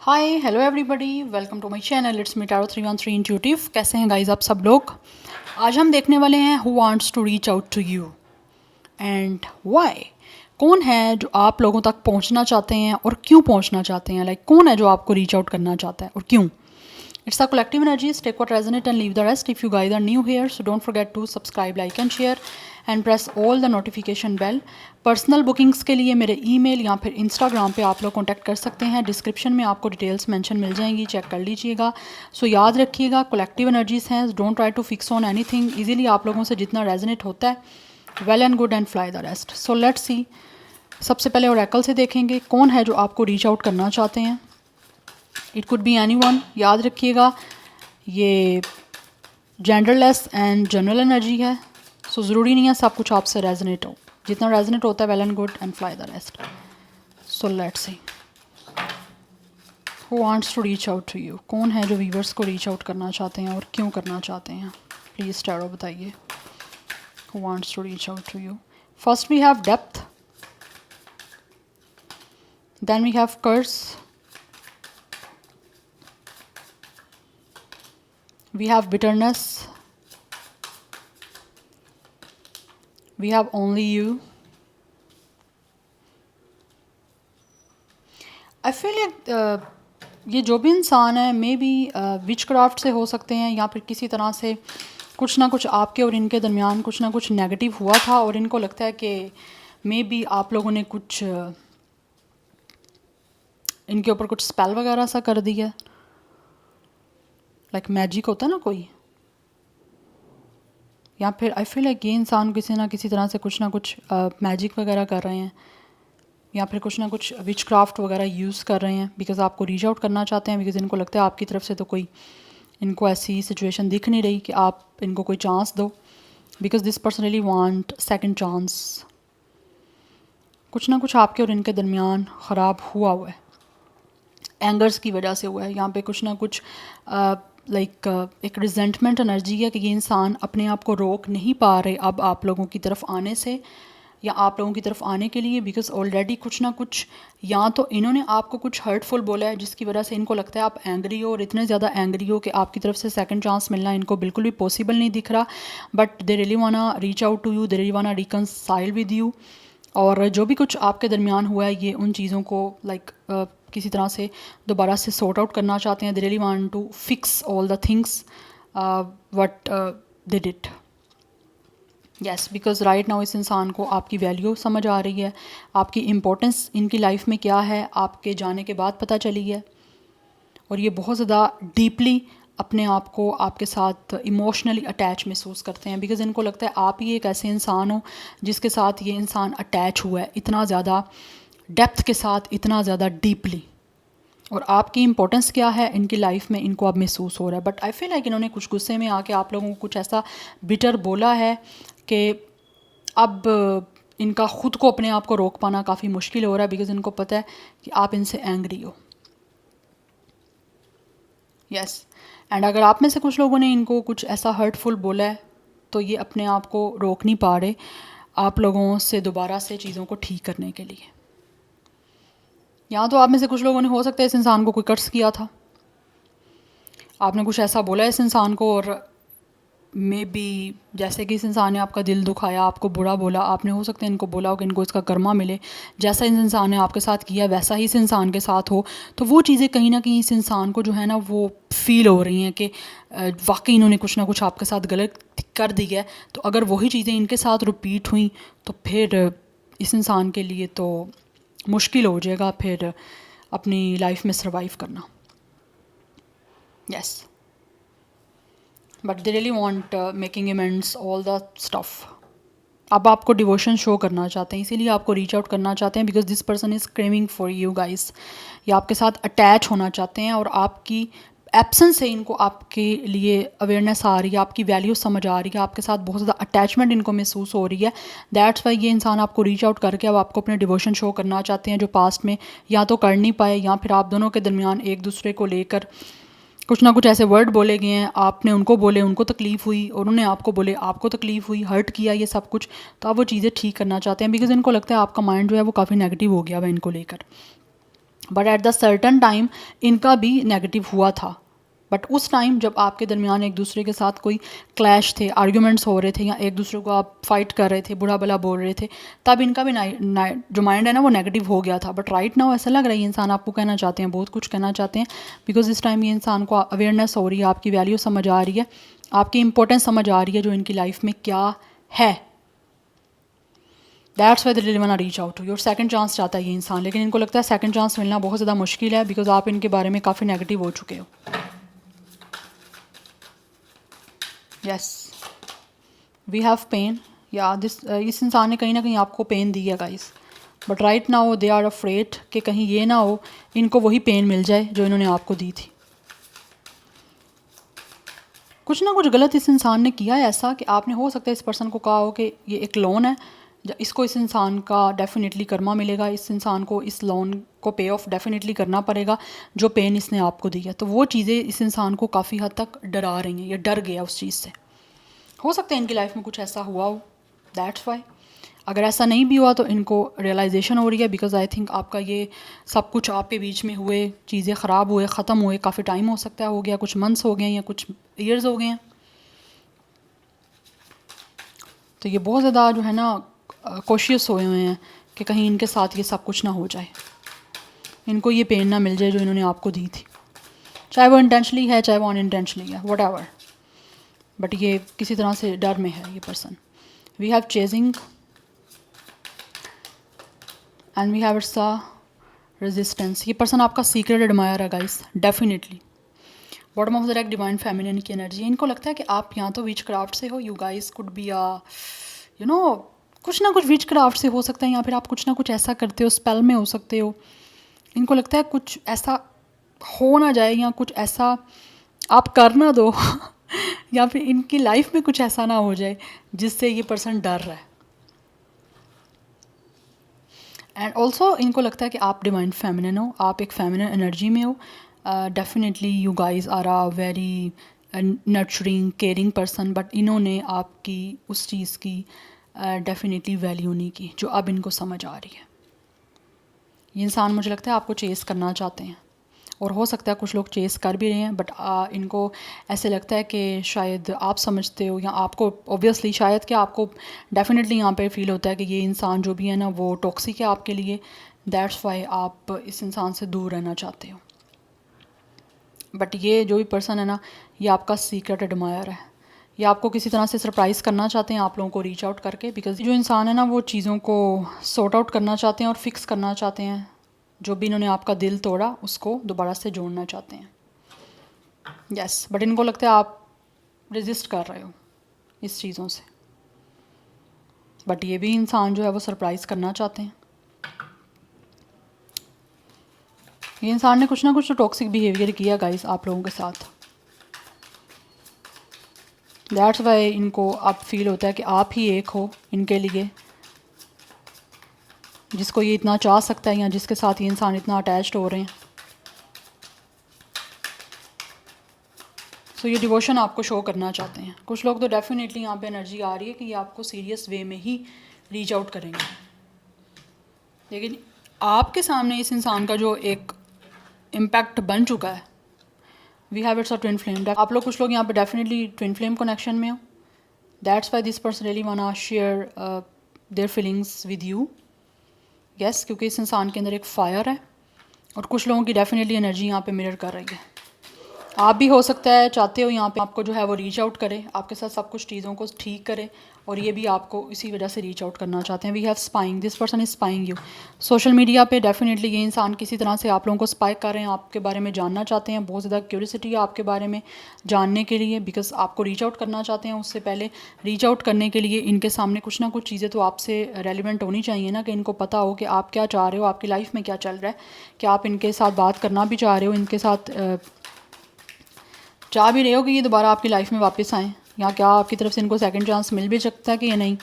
Hi hello everybody, welcome to my channel. It's me tarot 313 intuitive. कैसे हैं guys आप सब लोग। आज हम देखने वाले हैं who wants to reach out to you and why. कौन है जो आप लोगों तक पहुंचना चाहते हैं और क्यों पहुंचना चाहते हैं। कौन है जो आपको रीच आउट करना चाहता है और क्यों। It's a collective energy. Take what resonate and leave the rest. If you guys are new here, so don't forget to subscribe, like and share and press all the notification bell. Personal bookings के लिए मेरे email या फिर Instagram पे आप लोग contact कर सकते हैं। डिस्क्रिप्शन में आपको डिटेल्स मेंशन मिल जाएंगी, चेक कर लीजिएगा। सो याद रखिएगा, कलेक्टिव एनर्जीज हैं। Don't try to fix on anything. Easily आप लोगों से जितना रेजोनेट होता है, well and good and fly the rest. So let's see. सबसे पहले ओरेकल से देखेंगे कौन है जो आपको रीच आउट करना चाहते हैं। It could be anyone. याद रखिएगा ये जेंडरलेस एंड जनरल एनर्जी है। सो ज़रूरी नहीं है सब कुछ आपसे रेजोनेट हो। जितना रेजोनेट होता है, well and good and fly the rest. So let's see who wants to reach out to you. कौन है जो व्यूअर्स को रीच आउट करना चाहते हैं और क्यों करना चाहते हैं। प्लीज़ टैरो बताइए। Who wants to reach out to you. First we have depth, then we have curse, we have bitterness, we have only you. I feel like ये जो भी इंसान है मे बी विच क्राफ्ट से हो सकते हैं या फिर किसी तरह से कुछ ना कुछ आपके और इनके दरमियान कुछ ना कुछ नेगेटिव हुआ था और इनको लगता है कि मे बी आप लोगों ने कुछ इनके ऊपर कुछ स्पेल वगैरह सा कर दिया। लाइक मैजिक होता है ना कोई, या फिर आई फील लाइक ये इंसान किसी ना किसी तरह से कुछ ना कुछ मैजिक वगैरह कर रहे हैं या फिर कुछ ना कुछ विच क्राफ्ट वगैरह यूज़ कर रहे हैं बिकॉज आपको रीच आउट करना चाहते हैं। बिकॉज इनको लगता है आपकी तरफ से तो कोई इनको ऐसी सिचुएशन दिख नहीं रही कि आप इनको कोई चांस दो। Because this person really want second chance. कुछ ना कुछ आपके और इनके दरमियान ख़राब हुआ है, एंगर्स की वजह से हुआ है। यहाँ पे कुछ ना कुछ एक रिजेंटमेंट एनर्जी है कि ये इंसान अपने आप को रोक नहीं पा रहे अब आप लोगों की तरफ आने से या आप लोगों की तरफ आने के लिए। बिकॉज ऑलरेडी कुछ ना कुछ या तो इन्होंने आपको कुछ हर्टफुल बोला है जिसकी वजह से इनको लगता है आप एंग्री हो और इतने ज़्यादा एंग्री हो कि आपकी तरफ से सेकंड चांस मिलना इनको बिल्कुल भी पॉसिबल नहीं दिख रहा। But they really wanna reach out to you, they really wanna reconcile with you. और जो भी कुछ आपके दरमियान हुआ है ये उन चीज़ों को किसी तरह से दोबारा से सॉर्ट आउट करना चाहते हैं। They really want to fix all the things what they did. Yes, because right now इस इंसान को आपकी वैल्यू समझ आ रही है, आपकी इम्पोर्टेंस इनकी लाइफ में क्या है आपके जाने के बाद पता चली है। और ये बहुत ज़्यादा डीपली अपने आप को आपके साथ इमोशनली अटैच महसूस करते हैं। बिकॉज इनको लगता है आप ही एक ऐसे इंसान हो जिसके साथ ये इंसान अटैच हुआ है इतना ज़्यादा डेप्थ के साथ, इतना ज़्यादा डीपली। और आपकी इम्पोर्टेंस क्या है इनकी लाइफ में इनको अब महसूस हो रहा है। बट आई फील लाइक इन्होंने कुछ गुस्से में आके आप लोगों को कुछ ऐसा बिटर बोला है कि अब इनका ख़ुद को अपने आप को रोक पाना काफ़ी मुश्किल हो रहा है। बिकॉज इनको पता है कि आप इनसे एंग्री हो। यस, एंड अगर आप में से कुछ लोगों ने इनको कुछ ऐसा हर्टफुल बोला है तो ये अपने आप को रोक नहीं पा रहे आप लोगों से दोबारा से चीज़ों को ठीक करने के लिए। या तो आप में से कुछ लोगों ने हो सकता है इस इंसान को कोई कर्ज किया था, आपने कुछ ऐसा बोला इस इंसान को और मे बी जैसे कि इस इंसान ने आपका दिल दुखाया, आपको बुरा बोला, आपने हो सकता है इनको बोला हो कि इनको इसका कर्मा मिले। जैसा इस इंसान ने आपके साथ किया वैसा ही इस इंसान के साथ हो। तो वो चीज़ें कहीं ना कहीं इस इंसान को जो है ना वो फील हो रही हैं कि वाकई इन्होंने कुछ ना कुछ आपके साथ गलत कर दी है। तो अगर वही चीज़ें इनके साथ रिपीट हुई तो फिर इस इंसान के लिए तो मुश्किल हो जाएगा फिर अपनी लाइफ में सर्वाइव करना। Yes, but they really want making इमेंट्स ऑल द स्टफ। अब आपको डिवोशन शो करना चाहते हैं, इसीलिए आपको रीच आउट करना चाहते हैं। Because this person is craving for you guys. ये आपके साथ अटैच होना चाहते हैं और आपकी एब्सेंस से इनको आपके लिए अवेयरनेस आ रही है, आपकी वैल्यू समझ आ रही है, आपके साथ बहुत ज़्यादा अटैचमेंट इनको महसूस हो रही है। दैट्स वाई ये इंसान आपको रीच आउट करके अब आपको अपने डिवोशन शो करना चाहते हैं जो पास्ट में या तो कर नहीं पाए या फिर आप दोनों के दरमियान एक दूसरे को लेकर कुछ ना कुछ ऐसे वर्ड बोले गए हैं। आपने उनको बोले, उनको तकलीफ़ हुई, और उन्होंने आपको बोले, आपको तकलीफ़ हुई, हर्ट किया, ये सब कुछ। तो आप वो चीज़ें ठीक करना चाहते हैं बिकॉज इनको लगता है आपका माइंड जो है वो काफ़ी नेगेटिव हो गया हुआ इनको लेकर। But at the certain time इनका भी नेगेटिव हुआ था। बट उस टाइम जब आपके दरमियान एक दूसरे के साथ कोई क्लैश थे, आर्ग्यूमेंट्स हो रहे थे, या एक दूसरे को आप फाइट कर रहे थे, बुरा भला बोल रहे थे, तब इनका भी जो माइंड है ना वो नेगेटिव हो गया था। बट राइट नाउ ऐसा लग रहा है ये इंसान आपको कहना चाहते हैं, बहुत कुछ कहना चाहते हैं, बिकॉज इस टाइम ये इंसान को अवेयरनेस हो रही है, आपकी वैल्यू समझ आ रही है, आपकी इंपॉर्टेंस समझ आ रही है जो इनकी लाइफ में क्या है। That's why they really want to reach out to your. Second chance चाहता है ये इंसान, लेकिन इनको लगता है सेकंड चांस मिलना बहुत ज़्यादा मुश्किल है, बिकॉज आप इनके बारे में काफ़ी नेगेटिव हो चुके हो। यस, वी हैव पेन, या दिस इस इंसान ने कहीं ना कहीं आपको पेन दी है guys, but right now they are afraid कि कहीं ये ना हो इनको वही पेन मिल जाए जो इन्होंने आपको दी थी। कुछ ना कुछ गलत इस इंसान ने किया है ऐसा कि आपने हो सकता है इस पर्सन को कहा हो कि ये एक लोन है, इसको इस इंसान का डेफिनेटली कर्मा मिलेगा, इस इंसान को इस लोन को पे ऑफ डेफिनेटली करना पड़ेगा जो पेन इसने आपको दी है। तो वो चीज़ें इस इंसान को काफ़ी हद तक डरा रही हैं, ये डर गया उस चीज़ से। हो सकता है इनकी लाइफ में कुछ ऐसा हुआ हो, दैट्स वाई। अगर ऐसा नहीं भी हुआ तो इनको रियलाइजेशन हो रही है, बिकॉज आई थिंक आपका ये सब कुछ आपके बीच में हुए, चीज़ें ख़राब हुए, ख़त्म हुए, काफ़ी टाइम हो सकता है हो गया, कुछ मंथ्स हो गए या कुछ ईयर्स हो गए हैं। तो ये बहुत ज़्यादा जो है ना कॉशियस हुए हुए हैं कि कहीं इनके साथ ये सब कुछ ना हो जाए, इनको ये पेन ना मिल जाए जो इन्होंने आपको दी थी, चाहे वो इंटेंशनली है चाहे वो अनइंटेंशनली है, वट एवर। बट ये किसी तरह से डर में है ये person. We have chasing and we have it's a resistance. ये पर्सन आपका सीक्रेट एडमायर है guys, definitely. Bottom of the deck divine feminine की एनर्जी। इनको लगता है कि आप यहाँ तो विच क्राफ्ट से हो, you guys could be you know कुछ ना कुछ विच क्राफ्ट से हो सकता है, या फिर आप कुछ ना कुछ ऐसा करते हो, स्पेल में हो सकते हो। इनको लगता है कुछ ऐसा हो ना जाए या कुछ ऐसा आप कर ना दो या फिर इनकी लाइफ में कुछ ऐसा ना हो जाए जिससे ये पर्सन डर रहा है। एंड ऑल्सो इनको लगता है कि आप डिवाइन फेमिनिन हो, आप एक फेमिनिन एनर्जी में हो। Definitely you guys are a very nurturing caring person, but इन्होंने आपकी उस चीज़ की डेफिनेटली वैल्यू नहीं की जो अब इनको समझ आ रही है। ये इंसान मुझे लगता है आपको चेस करना चाहते हैं, और हो सकता है कुछ लोग चेस कर भी रहे हैं, बट इनको ऐसे लगता है कि शायद आप समझते हो या आपको ऑब्वियसली शायद कि आपको डेफिनेटली यहाँ पे फील होता है कि ये इंसान जो भी है ना वो टॉक्सिक है आपके लिए, दैट्स वाई आप इस इंसान से दूर रहना चाहते हो। बट ये जो भी पर्सन है ना ये आपका सीक्रेट एडमायर है, ये आपको किसी तरह से सरप्राइज़ करना चाहते हैं आप लोगों को रीच आउट करके, बिकॉज जो इंसान है ना वो चीज़ों को सॉर्ट आउट करना चाहते हैं और फिक्स करना चाहते हैं, जो भी इन्होंने आपका दिल तोड़ा उसको दोबारा से जोड़ना चाहते हैं। यस, बट इनको लगता है आप रेजिस्ट कर रहे हो इस चीज़ों से, बट ये भी इंसान जो है वो सरप्राइज़ करना चाहते हैं। ये इंसान ने कुछ ना कुछ तो टॉक्सिक बिहेवियर किया गाइस आप लोगों के साथ, दैट्स वाई इनको अब फील होता है कि आप ही एक हो इनके लिए जिसको ये इतना चाह सकता है या जिसके साथ ये इंसान इतना अटैच्ड हो रहे हैं। सो ये डिवोशन आपको शो करना चाहते हैं। कुछ लोग तो डेफिनेटली यहाँ पे एनर्जी आ रही है कि ये आपको सीरियस वे में ही रीच आउट करेंगे, लेकिन आपके सामने इस इंसान का जो एक इम्पैक्ट बन चुका है, we have it's a twin flame. आप लोग कुछ लोग यहाँ पे डेफिनेटली ट्विन फ्लेम कनेक्शन में हो, that's why this person really want share their feelings with you. Yes, क्योंकि इस इंसान के अंदर एक फायर है और कुछ लोगों की डेफिनेटली एनर्जी यहाँ पे मिरर कर रही है। आप भी हो सकता है चाहते हो यहाँ पे आपको जो है वो रीच आउट करे, आपके साथ सब कुछ चीज़ों को ठीक करे, और ये भी आपको इसी वजह से रीच आउट करना चाहते हैं। We have spying, this person is spying you. Social media पे डेफिनेटली ये इंसान किसी तरह से आप लोगों को स्पाई कर रहे हैं, आपके बारे में जानना चाहते हैं, बहुत ज़्यादा क्यूरियोसिटी है आपके बारे में जानने के लिए, बिकॉज आपको रीच आउट करना चाहते हैं। उससे पहले रीच आउट करने के लिए इनके सामने कुछ ना कुछ चीज़ें तो आपसे रेलिवेंट होनी चाहिए ना, कि इनको पता हो कि आप क्या चाह रहे हो, आपकी लाइफ में क्या चल रहा है, कि आप इनके साथ बात करना भी चाह रहे हो, इनके साथ चाह भी रहे हो कि ये दोबारा आपकी लाइफ में वापस आएँ, या क्या आपकी तरफ से इनको सेकंड चांस मिल भी सकता है कि ये नहीं।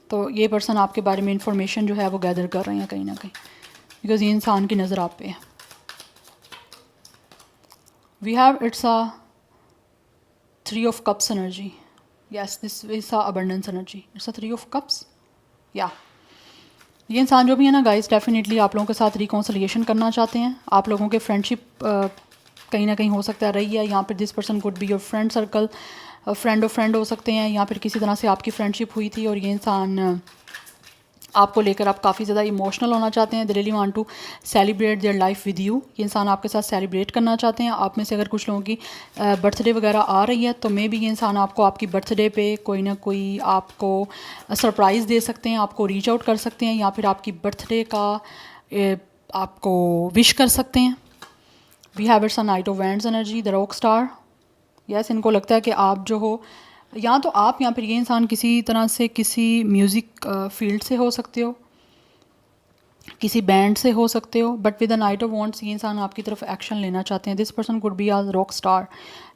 तो ये पर्सन आपके बारे में इंफॉर्मेशन जो है वो गैदर कर रहे हैं कहीं ना कहीं, बिकॉज ये इंसान की नज़र आप पे है। We have it's a 3 of cups energy. Yes, this is a abundance energy, it's a 3 of cups. या ये इंसान जो भी है ना गाइस, डेफिनेटली आप लोगों के साथ रिकॉन्सिलिएशन करना चाहते हैं। आप लोगों के फ्रेंडशिप कहीं ना कहीं हो सकता है रही है। यहाँ पर this person could be your friend circle, friend of friend हो सकते हैं, या फिर किसी तरह से आपकी फ्रेंडशिप हुई थी और ये इंसान आपको लेकर आप काफ़ी ज़्यादा इमोशनल होना चाहते हैं। They really want to celebrate their life with you. ये इंसान आपके साथ सेलिब्रेट करना चाहते हैं। आप में से अगर कुछ लोगों की बर्थडे वगैरह आ रही है तो मे बी ये इंसान आपको आपकी बर्थडे पे कोई ना कोई आपको सरप्राइज़ दे सकते हैं, आपको रीच आउट कर सकते हैं, या फिर आपकी बर्थडे का आपको विश कर सकते हैं। We have it's a knight of wands energy, the rock star. Yes, इनको लगता है कि आप जो हो, या तो आप या फिर ये इंसान किसी तरह से किसी म्यूज़िक फील्ड से हो सकते हो, किसी बैंड से हो सकते हो, but with the knight of wands ये इंसान आपकी तरफ एक्शन लेना चाहते हैं। This person could be a rock star,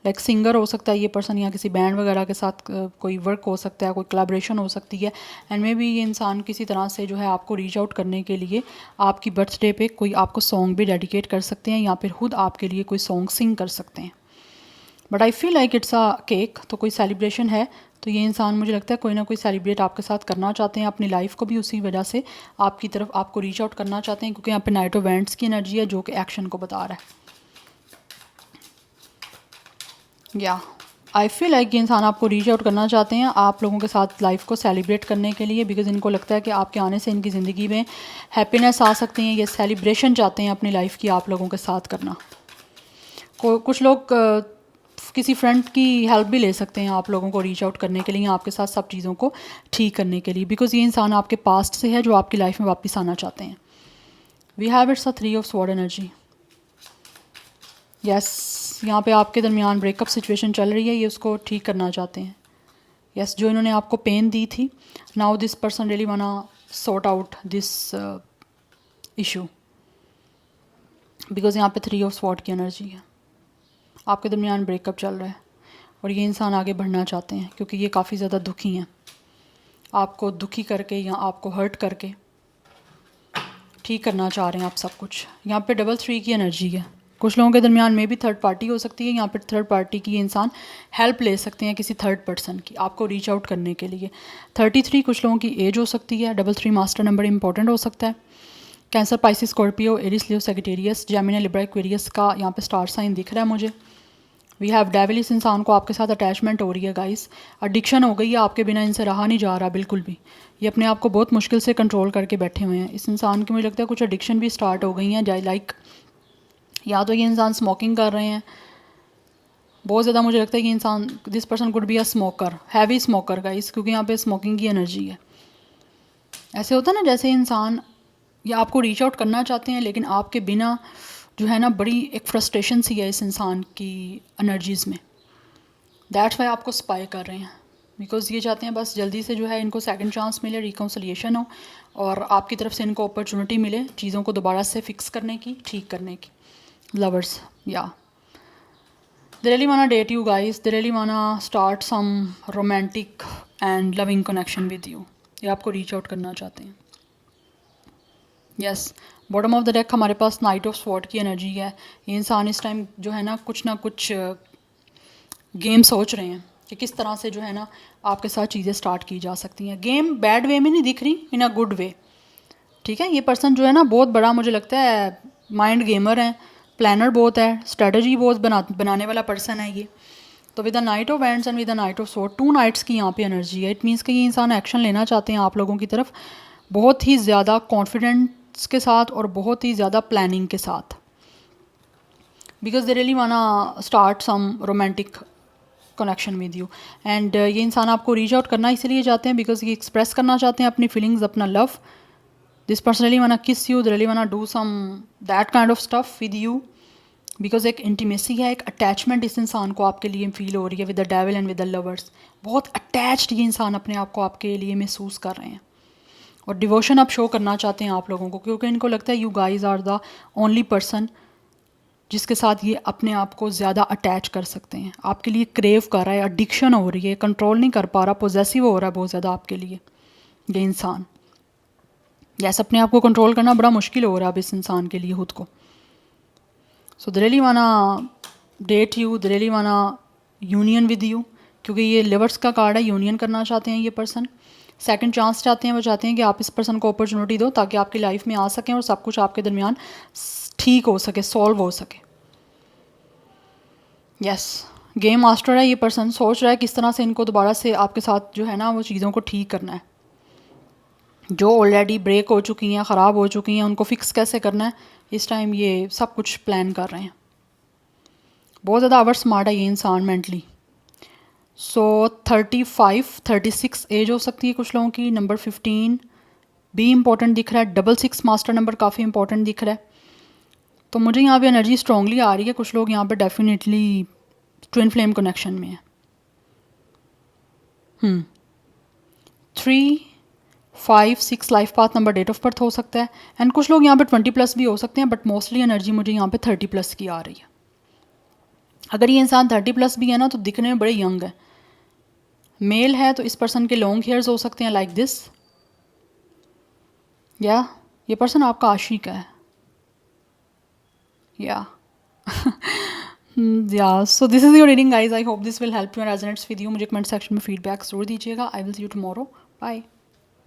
like singer हो सकता है ये पर्सन, या किसी बैंड वगैरह के साथ कोई वर्क हो सकता है, कोई कोलैबोरेशन हो सकती है। एंड मे बी ये इंसान किसी तरह से जो है आपको रीच आउट करने के लिए आपकी बर्थडे पे कोई आपको सॉन्ग भी डेडिकेट कर सकते हैं, या फिर खुद आपके लिए कोई सॉन्ग सिंग कर सकते हैं। But I feel like it's a cake, तो कोई सेलिब्रेशन है। तो ये इंसान मुझे लगता है कोई ना कोई सेलिब्रेट आपके साथ करना चाहते हैं, अपनी लाइफ को भी उसी वजह से आपकी तरफ आपको रीच आउट करना चाहते हैं, क्योंकि यहाँ पे नाइट ऑफ इवेंट्स की एनर्जी है जो कि एक्शन को बता रहा है। या आई फील लाइक ये इंसान आपको रीच आउट करना चाहते हैं आप लोगों के साथ लाइफ को सेलिब्रेट करने के लिए, बिकॉज इनको लगता है कि आपके आने से इनकी ज़िंदगी में हैप्पीनेस आ सकती है। ये सेलिब्रेशन चाहते हैं अपनी लाइफ की आप लोगों के साथ करना। कुछ लोग किसी फ्रेंड की हेल्प भी ले सकते हैं आप लोगों को रीच आउट करने के लिए, या आपके साथ सब चीज़ों को ठीक करने के लिए, बिकॉज ये इंसान आपके पास्ट से है जो आपकी लाइफ में वापस आना चाहते हैं। We have it's a 3 of sword energy. Yes, यहाँ पे आपके दरमियान ब्रेकअप सिचुएशन चल रही है, ये उसको ठीक करना चाहते हैं। यस, जो इन्होंने आपको पेन दी थी, नाउ दिस पर्सन रियली वाना sort out this issue, because यहाँ पे 3 ऑफ स्वॉर्ड की एनर्जी है। आपके दरमियान ब्रेकअप चल रहा है और ये इंसान आगे बढ़ना चाहते हैं, क्योंकि ये काफ़ी ज़्यादा दुखी हैं। आपको दुखी करके या आपको हर्ट करके ठीक करना चाह रहे हैं आप सब कुछ। यहाँ पे डबल 3 की एनर्जी है। कुछ लोगों के दरमियान में भी थर्ड पार्टी हो सकती है। यहाँ पे थर्ड पार्टी की इंसान हेल्प ले सकते हैं किसी थर्ड पर्सन की आपको रीच आउट करने के लिए। 33 कुछ लोगों की एज हो सकती है। डबल 3 मास्टर नंबर इंपॉर्टेंट हो सकता है। कैंसर, पाइसिस, स्कॉर्पियो, एरिस, लियो, सेजिटेरियस, जेमिनी, लिब्रा, एक्वेरियस का यहाँ पे स्टार साइन दिख रहा है मुझे। वी हैव डेविल, इस इंसान को आपके साथ अटैचमेंट हो रही है गाइस, एडिक्शन हो गई है, आपके बिना इनसे रहा नहीं जा रहा बिल्कुल भी। ये अपने आप को बहुत मुश्किल से कंट्रोल करके बैठे हुए हैं। इस इंसान की मुझे लगता है कुछ एडिक्शन भी स्टार्ट हो गई हैं, लाइक या तो ये इंसान स्मोकिंग कर रहे हैं बहुत ज़्यादा। मुझे लगता है कि इंसान this person could be a smoker, heavy smoker guys, क्योंकि यहाँ पे स्मोकिंग की एनर्जी है। ऐसे होता है ना जैसे इंसान या आपको रीच आउट करना चाहते हैं, लेकिन आपके बिना जो है ना बड़ी एक फ्रस्ट्रेशन सी है इस इंसान की एनर्जीज़ में। दैट्स वाई आपको स्पाई कर रहे हैं, बिकॉज ये चाहते हैं बस जल्दी से जो है इनको सेकंड चांस मिले, रिकॉन्सिलिएशन हो, और आपकी तरफ से इनको अपॉर्चुनिटी मिले चीज़ों को दोबारा से फिक्स करने की, ठीक करने की। लवर्स, या they really wanna date you guys, they really wanna start some romantic and loving connection with you. ये आपको रीच आउट करना चाहते हैं। Yes, bottom of the deck हमारे पास नाइट ऑफ स्वॉर्ड की एनर्जी है। ये इंसान इस टाइम जो है ना कुछ गेम सोच रहे हैं कि किस तरह से जो है ना आपके साथ चीज़ें स्टार्ट की जा सकती हैं। गेम बैड वे में नहीं दिख रही, इन अ गुड वे। ठीक है, ये पर्सन जो है ना बहुत बड़ा मुझे लगता है माइंड गेमर है, प्लानर बहुत है, स्ट्रेटजी बहुत बनाने वाला पर्सन है ये। तो with the knight of wands and with the knight of sword, 2 knights की यहाँ पे एनर्जी है। इट मीन्स कि ये इंसान एक्शन लेना चाहते हैं आप लोगों की तरफ बहुत ही ज़्यादा कॉन्फिडेंस के साथ और बहुत ही ज़्यादा प्लानिंग के साथ, because they really wanna start some romantic connection with you. And ये इंसान आपको रीच आउट करना इसलिए चाहते हैं बिकॉज ये एक्सप्रेस करना चाहते हैं अपनी फीलिंग्स, अपना love. This person really wanna kiss you, they really wanna do some that kind of stuff with you, because एक इंटीमेसी है, एक अटैचमेंट इस इंसान को आपके लिए फील हो रही है with the devil and with the lovers. बहुत अटैच्ड ये इंसान अपने आप को आपके लिए महसूस कर रहे हैं, और डिवोशन आप शो करना चाहते हैं आप लोगों को, क्योंकि इनको लगता है you guys are the only person जिसके साथ ये अपने आप को ज़्यादा अटैच कर सकते हैं। आपके लिए क्रेव कर रहा है, एडिक्शन हो रही है, कंट्रोल नहीं कर पा रहा, पोजेसिव हो रहा है बहुत ज़्यादा आपके लिए ये इंसान। यस, अपने आप को कंट्रोल करना बड़ा मुश्किल हो रहा है अब इस इंसान के लिए खुद को। सो दे really wanna date you, they really वाना यूनियन विद यू, क्योंकि ये लिवर्स का कार्ड है, यूनियन करना चाहते हैं ये पर्सन। सेकंड चांस चाहते हैं, वो चाहते हैं कि आप इस पर्सन को अपॉर्चुनिटी दो ताकि आपकी लाइफ में आ सकें और सब कुछ आपके दरमियान ठीक हो सके, सॉल्व हो सके। यस, गेम मास्टर है ये पर्सन, सोच रहा है किस तरह से इनको दोबारा से आपके साथ जो है ना वो चीज़ों को ठीक करना है, जो ऑलरेडी ब्रेक हो चुकी हैं, ख़राब हो चुकी हैं, उनको फिक्स कैसे करना है, इस टाइम ये सब कुछ प्लान कर रहे हैं। बहुत ज़्यादा आवर स्मार्ट है ये इंसान मेंटली। सो 35 36 एज हो सकती है कुछ लोगों की। नंबर 15 भी इंपॉर्टेंट दिख रहा है। 66 मास्टर नंबर काफ़ी इंपॉर्टेंट दिख रहा है। तो मुझे यहाँ पे एनर्जी स्ट्रांगली आ रही है, कुछ लोग यहाँ पे डेफिनेटली ट्विन फ्लेम कनेक्शन में है। 3 5 6 life path number date of birth हो सकता है। एंड कुछ लोग यहाँ पे 20 प्लस भी हो सकते हैं, बट मोस्टली एनर्जी मुझे यहाँ पे 30 प्लस की आ रही है। अगर ये इंसान 30 प्लस भी है ना तो दिखने में बड़े यंग है। मेल है तो इस पर्सन के लॉन्ग हेयर्स हो सकते हैं लाइक दिस, या ये पर्सन आपका आशिक है, या या so this is your reading guys. I hope this will help you and resonates with you. मुझे कमेंट सेक्शन में फीडबैक जरूर दीजिएगा। I will see you tomorrow. Bye.